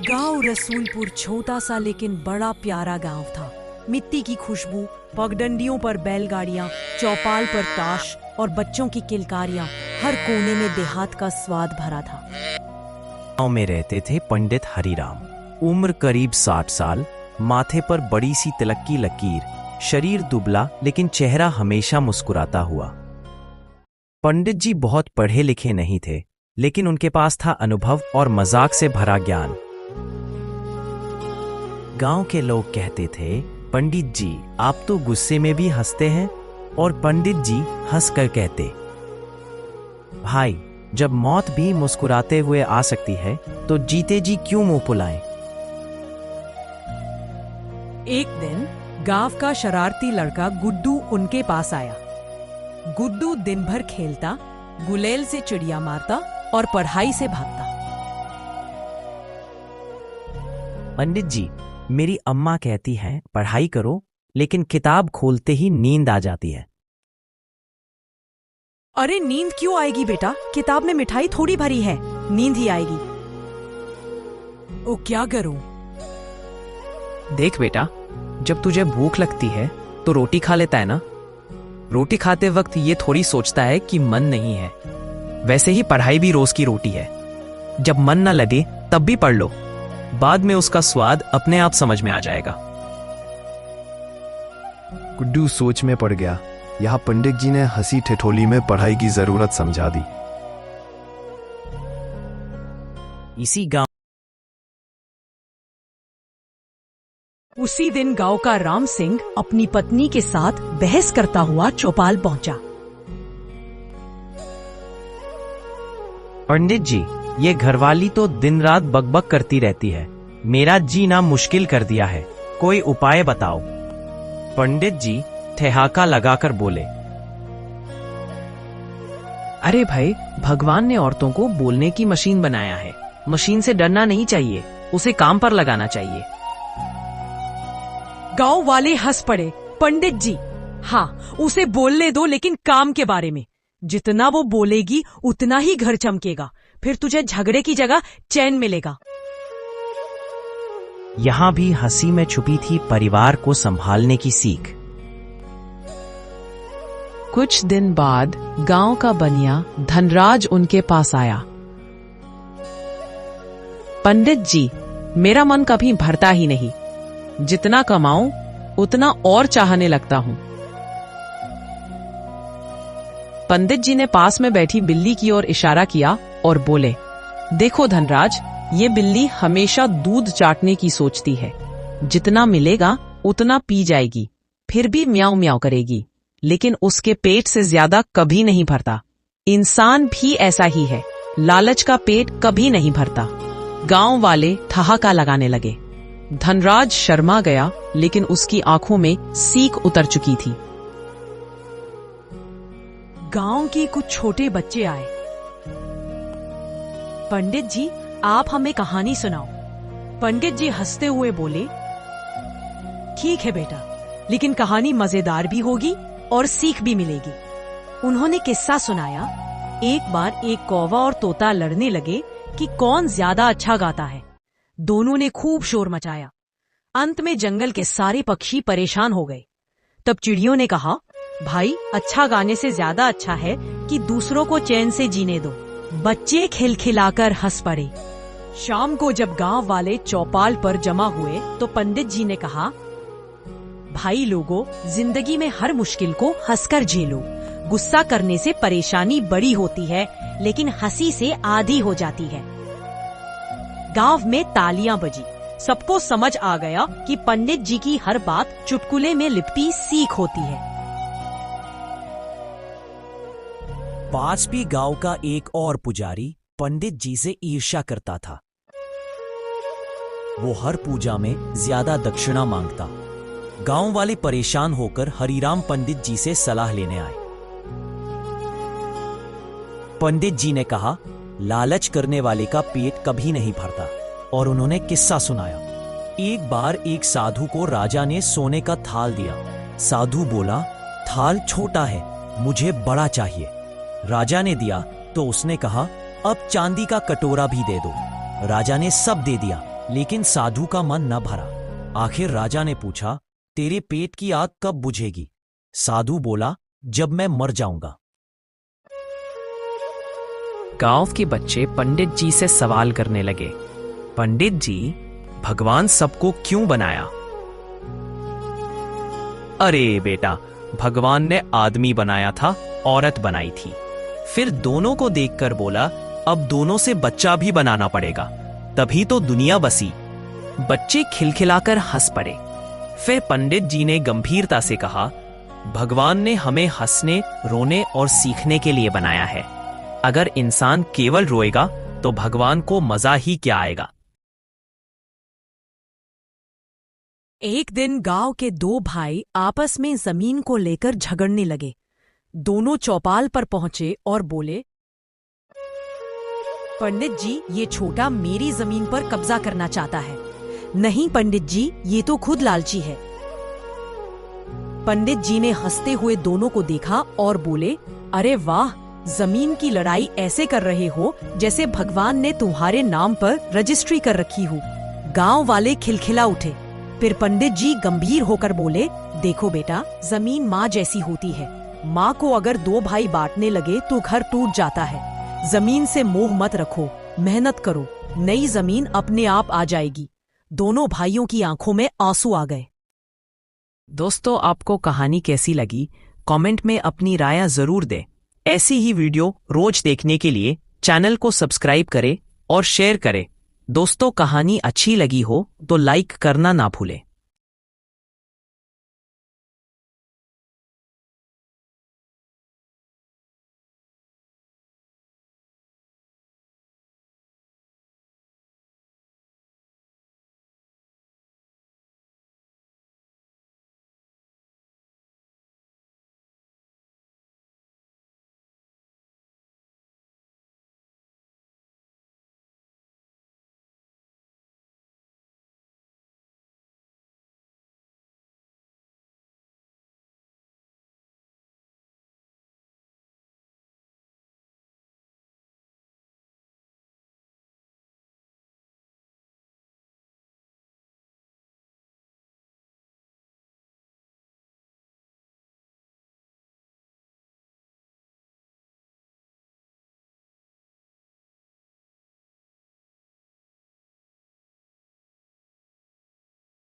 गांव रसूलपुर छोटा सा लेकिन बड़ा प्यारा गांव था। मिट्टी की खुशबू, पगडंडियों पर बैलगाड़ियां, चौपाल पर ताश और बच्चों की किलकारियां, हर कोने में देहात का स्वाद भरा था। गांव में रहते थे पंडित हरिराम। उम्र करीब 60 साल, माथे पर बड़ी सी तिलक की लकीर, शरीर दुबला लेकिन चेहरा हमेशा मुस्कुराता हुआ। पंडित जी बहुत पढ़े लिखे नहीं थे, लेकिन उनके पास था अनुभव और मजाक से भरा ज्ञान। गांव के लोग कहते थे, पंडित जी आप तो गुस्से में भी हंसते हैं, और पंडित जी हंसकर कहते, भाई जब मौत भी मुस्कुराते हुए आ सकती है तो जीते जी क्यों मुंह फुलाएं। एक दिन गांव का शरारती लड़का गुड्डू उनके पास आया। गुड्डू दिन भर खेलता, गुलेल से चिड़िया मारता और पढ़ाई से भागता। पंडित जी मेरी अम्मा कहती हैं पढ़ाई करो, लेकिन किताब खोलते ही नींद आ जाती है। अरे नींद क्यों आएगी बेटा, किताब में मिठाई थोड़ी भरी है, नींद ही आएगी। ओ क्या करूं? देख बेटा, जब तुझे भूख लगती है तो रोटी खा लेता है ना। रोटी खाते वक्त ये थोड़ी सोचता है कि मन नहीं है। वैसे ही पढ़ाई भी रोज की रोटी है। जब मन ना लगे तब भी पढ़ लो, बाद में उसका स्वाद अपने आप समझ में आ जाएगा। गुड्डू सोच में पड़ गया। यहाँ पंडित जी ने हंसी ठिठोली में पढ़ाई की जरूरत समझा दी। उसी दिन गांव का राम सिंह अपनी पत्नी के साथ बहस करता हुआ चौपाल पहुंचा। पंडित जी ये घरवाली तो दिन रात बकबक करती रहती है, मेरा जीना मुश्किल कर दिया है, कोई उपाय बताओ। पंडित जी ठहाका लगाकर बोले, अरे भाई, भगवान ने औरतों को बोलने की मशीन बनाया है। मशीन से डरना नहीं चाहिए, उसे काम पर लगाना चाहिए। गांव वाले हंस पड़े। पंडित जी, हाँ उसे बोलने दो, लेकिन काम के बारे में। जितना वो बोलेगी उतना ही घर चमकेगा, फिर तुझे झगड़े की जगह चैन मिलेगा। यहां भी हंसी में छुपी थी परिवार को संभालने की सीख। कुछ दिन बाद गांव का बनिया धनराज उनके पास आया। पंडित जी मेरा मन कभी भरता ही नहीं, जितना कमाऊं उतना और चाहने लगता हूं। पंडित जी ने पास में बैठी बिल्ली की ओर इशारा किया और बोले, देखो धनराज, ये बिल्ली हमेशा दूध चाटने की सोचती है। जितना मिलेगा उतना पी जाएगी, फिर भी म्याऊं म्याऊं करेगी, लेकिन उसके पेट से ज्यादा कभी नहीं भरता। इंसान भी ऐसा ही है, लालच का पेट कभी नहीं भरता। गांव वाले ठहाका लगाने लगे। धनराज शर्मा गया, लेकिन उसकी आंखों में सीख उतर चुकी थी। गांव के कुछ छोटे बच्चे आए। पंडित जी आप हमें कहानी सुनाओ। पंडित जी हंसते हुए बोले, ठीक है बेटा, लेकिन कहानी मजेदार भी होगी और सीख भी मिलेगी। उन्होंने किस्सा सुनाया। एक बार एक कौवा और तोता लड़ने लगे कि कौन ज्यादा अच्छा गाता है। दोनों ने खूब शोर मचाया। अंत में जंगल के सारे पक्षी परेशान हो गए। तब चिड़ियों ने कहा, भाई अच्छा गाने से ज्यादा अच्छा है कि दूसरों को चैन से जीने दो। बच्चे खिलखिलाकर हंस पड़े। शाम को जब गांव वाले चौपाल पर जमा हुए तो पंडित जी ने कहा, भाई लोगों, जिंदगी में हर मुश्किल को हंसकर झेलो। गुस्सा करने से परेशानी बड़ी होती है, लेकिन हंसी से आधी हो जाती है। गांव में तालियां बजी। सबको समझ आ गया कि पंडित जी की हर बात चुटकुले में लिपटी सीख होती है। पास भी गांव का एक और पुजारी पंडित जी से ईर्ष्या करता था। वो हर पूजा में ज्यादा दक्षिणा मांगता। गांव वाले परेशान होकर हरिराम पंडित जी से सलाह लेने आए। पंडित जी ने कहा, लालच करने वाले का पेट कभी नहीं भरता, और उन्होंने किस्सा सुनाया। एक बार एक साधु को राजा ने सोने का थाल दिया। साधु बोला, थाल छोटा है, मुझे बड़ा चाहिए। राजा ने दिया तो उसने कहा, अब चांदी का कटोरा भी दे दो। राजा ने सब दे दिया, लेकिन साधु का मन न भरा। आखिर राजा ने पूछा, तेरे पेट की आग कब बुझेगी? साधु बोला, जब मैं मर जाऊंगा। गांव के बच्चे पंडित जी से सवाल करने लगे, पंडित जी, भगवान सबको क्यों बनाया? अरे बेटा, भगवान ने आदमी बनाया था, औरत बनाई थी। फिर दोनों को देखकर बोला, अब दोनों से बच्चा भी बनाना पड़ेगा, तभी तो दुनिया बसी। बच्चे खिलखिलाकर हंस पड़े। फिर पंडित जी ने गंभीरता से कहा, भगवान ने हमें हंसने, रोने और सीखने के लिए बनाया है। अगर इंसान केवल रोएगा तो भगवान को मजा ही क्या आएगा। एक दिन गांव के दो भाई आपस में जमीन को लेकर झगड़ने लगे। दोनों चौपाल पर पहुंचे और बोले, पंडित जी, ये छोटा मेरी जमीन पर कब्जा करना चाहता है। नहीं पंडित जी, ये तो खुद लालची है। पंडित जी ने हंसते हुए दोनों को देखा और बोले, अरे वाह, जमीन की लड़ाई ऐसे कर रहे हो जैसे भगवान ने तुम्हारे नाम पर रजिस्ट्री कर रखी हो। गांव वाले खिलखिला उठे। फिर पंडित जी गंभीर होकर बोले, देखो बेटा, जमीन माँ जैसी होती है। माँ को अगर दो भाई बांटने लगे तो घर टूट जाता है। जमीन से मोह मत रखो, मेहनत करो, नई जमीन अपने आप आ जाएगी। दोनों भाइयों की आंखों में आंसू आ गए। दोस्तों, आपको कहानी कैसी लगी? कमेंट में अपनी राय जरूर दें। ऐसी ही वीडियो रोज देखने के लिए चैनल को सब्सक्राइब करें और शेयर करें। दोस्तों, कहानी अच्छी लगी हो तो लाइक करना ना भूलें।